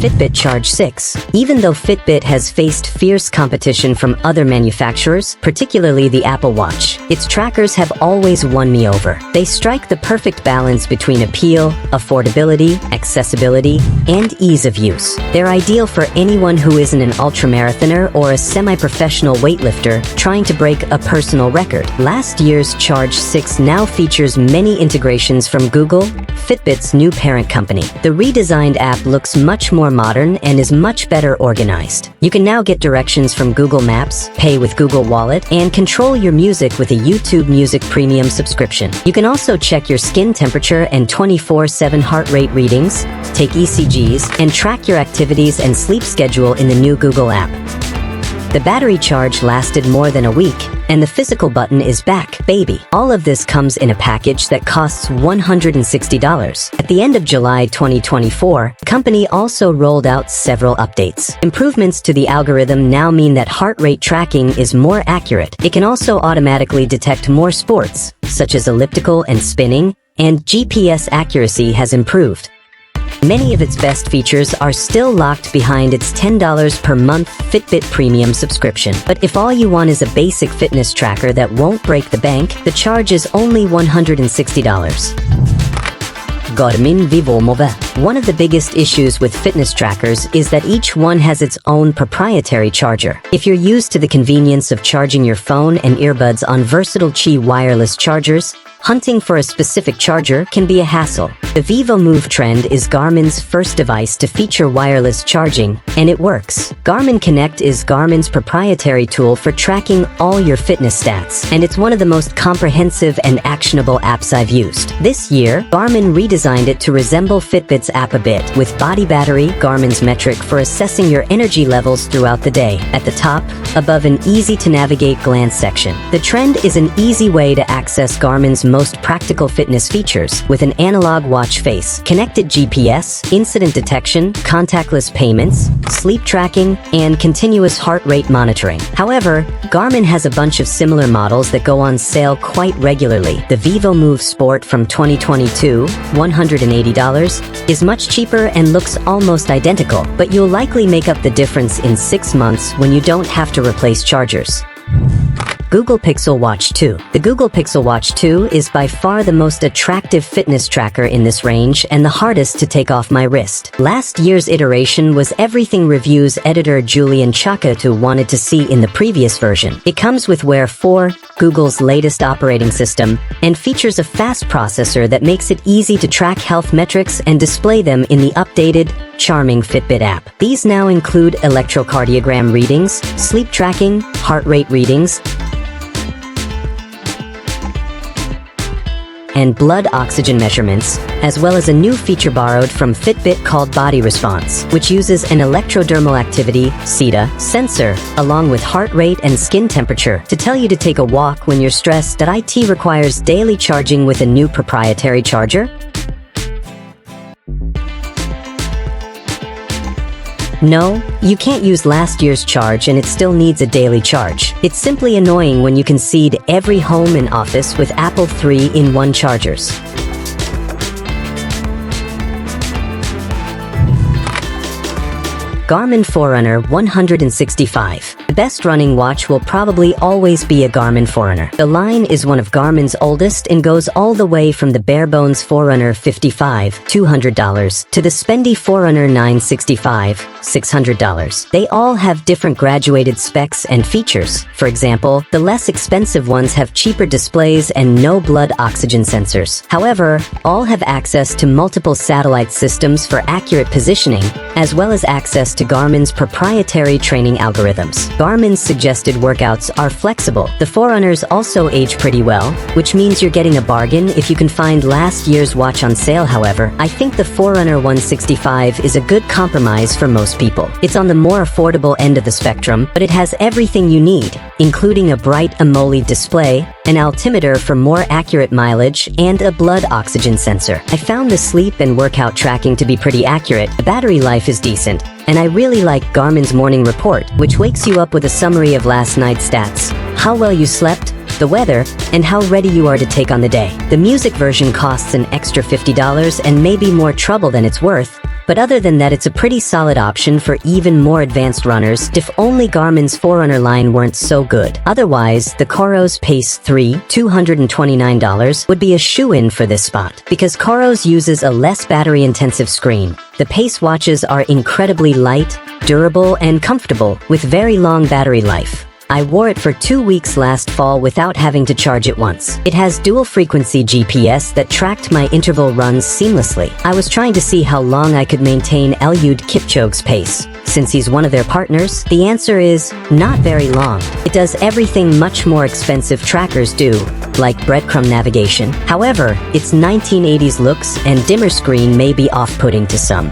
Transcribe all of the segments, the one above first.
Fitbit Charge 6. Even though Fitbit has faced fierce competition from other manufacturers, particularly the Apple Watch, its trackers have always won me over. They strike the perfect balance between appeal, affordability, accessibility, and ease of use. They're ideal for anyone who isn't an ultramarathoner or a semi-professional weightlifter trying to break a personal record. Last year's Charge 6 now features many integrations from Google, Fitbit's new parent company. The redesigned app looks much more modern and is much better organized. You can now get directions from Google Maps, pay with Google Wallet, and control your music with a YouTube Music Premium subscription. You can also check your skin temperature and 24/7 heart rate readings, take ECGs, and track your activities and sleep schedule in the new Google app. The battery charge lasted more than a week, and the physical button is back, baby. All of this comes in a package that costs $160. At the end of July 2024, the company also rolled out several updates. Improvements to the algorithm now mean that heart rate tracking is more accurate. It can also automatically detect more sports, such as elliptical and spinning, and GPS accuracy has improved. Many of its best features are still locked behind its $10 per month Fitbit Premium subscription. But if all you want is a basic fitness tracker that won't break the bank, the charge is only $160. Garmin Vivomove. One of the biggest issues with fitness trackers is that each one has its own proprietary charger. If you're used to the convenience of charging your phone and earbuds on versatile Qi wireless chargers, hunting for a specific charger can be a hassle. The Vivomove Trend is Garmin's first device to feature wireless charging, and it works. Garmin Connect is Garmin's proprietary tool for tracking all your fitness stats, and it's one of the most comprehensive and actionable apps I've used. This year, Garmin redesigned it to resemble Fitbit's app a bit, with Body Battery, Garmin's metric for assessing your energy levels throughout the day, at the top, above an easy-to-navigate glance section. The Trend is an easy way to access Garmin's most practical fitness features with an analog watch face, connected GPS, incident detection, contactless payments, sleep tracking, and continuous heart rate monitoring. However, Garmin has a bunch of similar models that go on sale quite regularly. The Vivomove Sport from 2022, $180, is much cheaper and looks almost identical, but you'll likely make up the difference in 6 months when you don't have to replace chargers. Google Pixel Watch 2. The Google Pixel Watch 2 is by far the most attractive fitness tracker in this range and the hardest to take off my wrist. Last year's iteration was everything reviews editor Julian Chakatu wanted to see in the previous version. It comes with Wear 4, Google's latest operating system, and features a fast processor that makes it easy to track health metrics and display them in the updated, charming Fitbit app. These now include electrocardiogram readings, sleep tracking, heart rate readings, and blood oxygen measurements, as well as a new feature borrowed from Fitbit called Body Response, which uses an electrodermal activity (CETA) sensor, along with heart rate and skin temperature, to tell you to take a walk when you're stressed. That IT requires daily charging with a new proprietary charger? No, you can't use last year's charge and it still needs a daily charge. It's simply annoying when you can seed every home and office with Apple 3-in-1 chargers. Garmin Forerunner 165. The best running watch will probably always be a Garmin Forerunner. The line is one of Garmin's oldest and goes all the way from the bare-bones Forerunner 55, $200, to the spendy Forerunner 965, $600. They all have different graduated specs and features. For example, the less expensive ones have cheaper displays and no blood oxygen sensors. However, all have access to multiple satellite systems for accurate positioning, as well as access to Garmin's proprietary training algorithms. Garmin's suggested workouts are flexible. The Forerunners also age pretty well, which means you're getting a bargain if you can find last year's watch on sale. However, I think the Forerunner 165 is a good compromise for most people. It's on the more affordable end of the spectrum, but it has everything you need, including a bright AMOLED display, an altimeter for more accurate mileage, and a blood oxygen sensor. I found the sleep and workout tracking to be pretty accurate. The battery life is decent, and I really like Garmin's morning report, which wakes you up with a summary of last night's stats, how well you slept, the weather, and how ready you are to take on the day. The music version costs an extra $50 and may be more trouble than it's worth, But other than that, it's a pretty solid option for even more advanced runners if only Garmin's Forerunner line weren't so good. Otherwise, the Coros Pace 3, $229, would be a shoo-in for this spot, because Coros uses a less battery-intensive screen. The Pace watches are incredibly light, durable, and comfortable, with very long battery life. I wore it for 2 weeks last fall without having to charge it once. It has dual-frequency GPS that tracked my interval runs seamlessly. I was trying to see how long I could maintain Eliud Kipchoge's pace. Since he's one of their partners, the answer is not very long. It does everything much more expensive trackers do, like breadcrumb navigation. However, its 1980s looks and dimmer screen may be off-putting to some.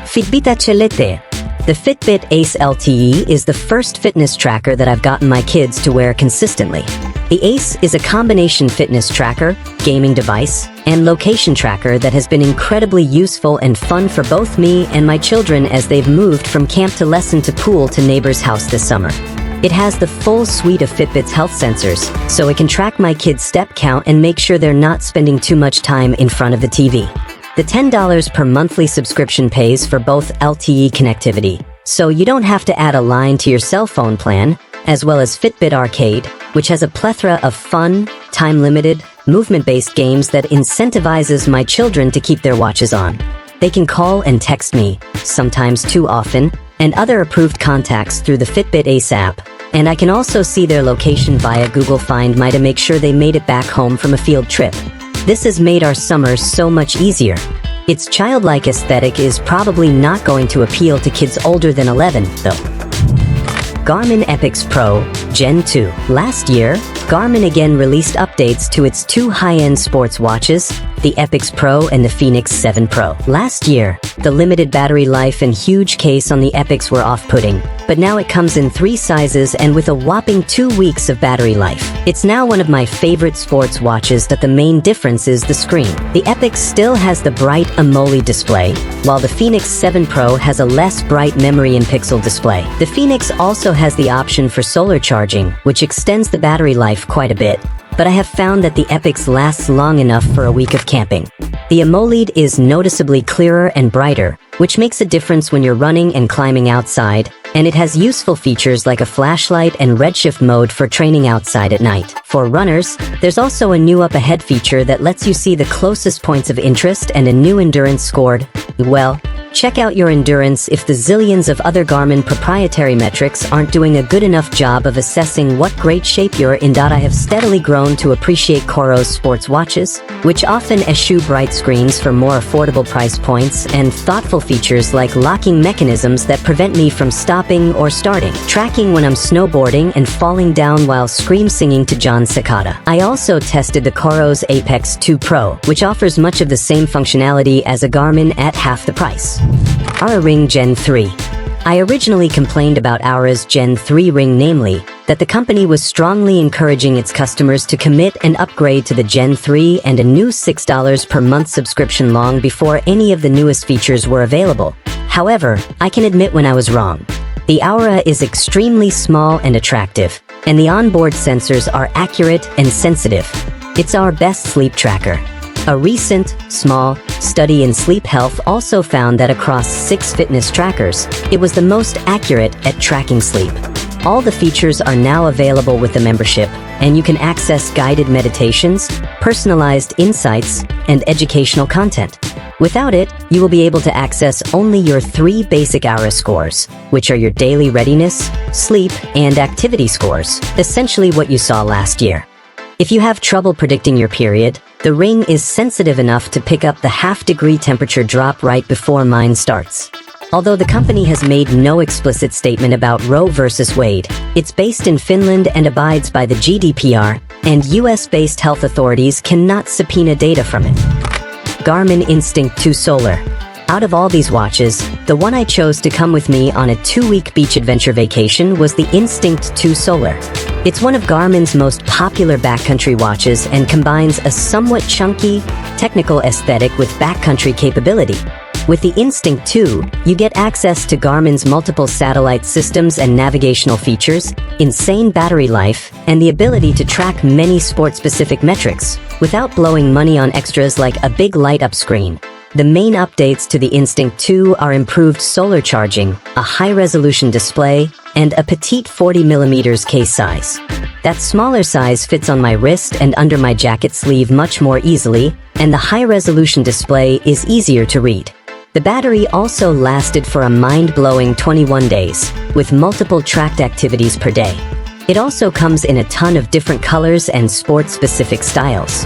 Fitbit Accelete. The Fitbit Ace LTE is the first fitness tracker that I've gotten my kids to wear consistently. The Ace is a combination fitness tracker, gaming device, and location tracker that has been incredibly useful and fun for both me and my children as they've moved from camp to lesson to pool to neighbor's house this summer. It has the full suite of Fitbit's health sensors, so it can track my kids' step count and make sure they're not spending too much time in front of the TV. The $10 per monthly subscription pays for both LTE connectivity, so you don't have to add a line to your cell phone plan, as well as Fitbit Arcade, which has a plethora of fun, time-limited, movement-based games that incentivizes my children to keep their watches on. They can call and text me, sometimes too often, and other approved contacts through the Fitbit Ace app, and I can also see their location via Google Find My to make sure they made it back home from a field trip. This has made our summers so much easier. Its childlike aesthetic is probably not going to appeal to kids older than 11, though. Garmin Epix Pro Gen 2. Last year, Garmin again released updates to its two high-end sports watches, the Epix Pro and the Fenix 7 Pro. Last year, the limited battery life and huge case on the Epix were off-putting, but now it comes in 3 sizes and with a whopping 2 weeks of battery life. It's now one of my favorite sports watches, but the main difference is the screen. The Epix still has the bright AMOLED display, while the Fenix 7 Pro has a less bright memory and pixel display. The Fenix also has the option for solar charging, which extends the battery life quite a bit, but I have found that the Epix lasts long enough for a week of camping. The AMOLED is noticeably clearer and brighter, which makes a difference when you're running and climbing outside, and it has useful features like a flashlight and redshift mode for training outside at night. For runners, there's also a new up-ahead feature that lets you see the closest points of interest and a new endurance scored. Well, check out your endurance if the zillions of other Garmin proprietary metrics aren't doing a good enough job of assessing what great shape you're in. I have steadily grown to appreciate Coros sports watches, which often eschew bright screens for more affordable price points and thoughtful features like locking mechanisms that prevent me from stopping or starting, tracking when I'm snowboarding and falling down while scream singing to John Cicada. I also tested the Coros Apex 2 Pro, which offers much of the same functionality as a Garmin at half the price. Oura Ring Gen 3. I originally complained about Oura's Gen 3 Ring, namely, that the company was strongly encouraging its customers to commit and upgrade to the Gen 3 and a new $6 per month subscription long before any of the newest features were available. However, I can admit when I was wrong. The Oura is extremely small and attractive, and the onboard sensors are accurate and sensitive. It's our best sleep tracker. A recent, small, study in sleep health also found that across 6 fitness trackers, it was the most accurate at tracking sleep. All the features are now available with the membership, and you can access guided meditations, personalized insights, and educational content. Without it, you will be able to access only your 3 basic Oura scores, which are your daily readiness, sleep, and activity scores, essentially what you saw last year. If you have trouble predicting your period, the Ring is sensitive enough to pick up the half-degree temperature drop right before mine starts. Although the company has made no explicit statement about Roe versus Wade, it's based in Finland and abides by the GDPR, and US-based health authorities cannot subpoena data from it. Garmin Instinct 2 Solar. Out of all these watches, the one I chose to come with me on a 2-week beach adventure vacation was the Instinct 2 Solar. It's one of Garmin's most popular backcountry watches and combines a somewhat chunky, technical aesthetic with backcountry capability. With the Instinct 2, you get access to Garmin's multiple satellite systems and navigational features, insane battery life, and the ability to track many sport-specific metrics, without blowing money on extras like a big light-up screen. The main updates to the Instinct 2 are improved solar charging, a high-resolution display, and a petite 40mm case size. That smaller size fits on my wrist and under my jacket sleeve much more easily, and the high-resolution display is easier to read. The battery also lasted for a mind-blowing 21 days, with multiple tracked activities per day. It also comes in a ton of different colors and sport-specific styles.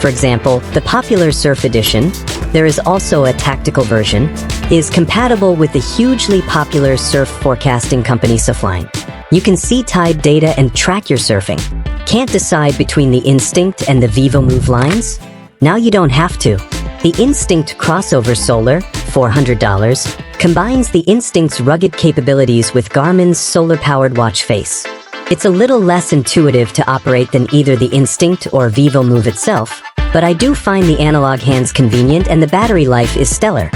For example, the popular Surf Edition, there is also a tactical version, is compatible with the hugely popular surf forecasting company Surfline. You can see tide data and track your surfing. Can't decide between the Instinct and the vívomove lines? Now you don't have to. The Instinct Crossover Solar, $400, combines the Instinct's rugged capabilities with Garmin's solar-powered watch face. It's a little less intuitive to operate than either the Instinct or vívomove itself, but I do find the analog hands convenient and the battery life is stellar.